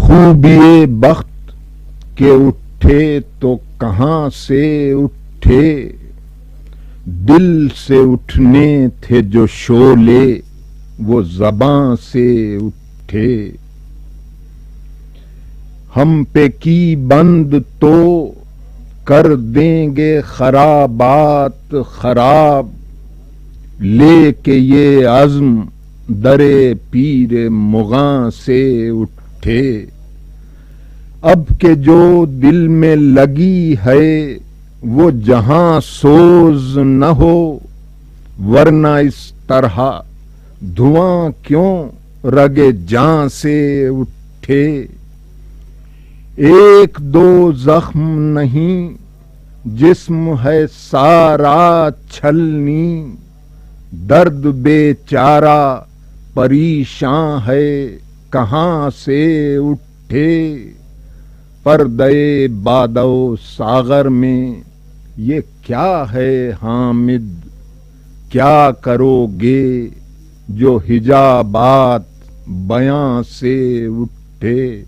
خوبی بخت کے اٹھے تو کہاں سے اٹھے، دل سے اٹھنے تھے جو شعلے وہ زباں سے اٹھے۔ ہم پہ کی بند تو کر دیں گے خرابات خراب، لے کے یہ عزم در پیر مغاں سے اٹھے۔ اب کہ جو دل میں لگی ہے وہ جہاں سوز نہ ہو، ورنہ اس طرح دھواں کیوں رگے جاں سے اٹھے۔ ایک دو زخم نہیں جسم ہے سارا چھلنی، درد بے چارہ پریشاں ہے کہاں سے اٹھے۔ پردے بادو ساغر میں یہ کیا ہے حامد، کیا کرو گے جو حجابات بیاں سے اٹھے۔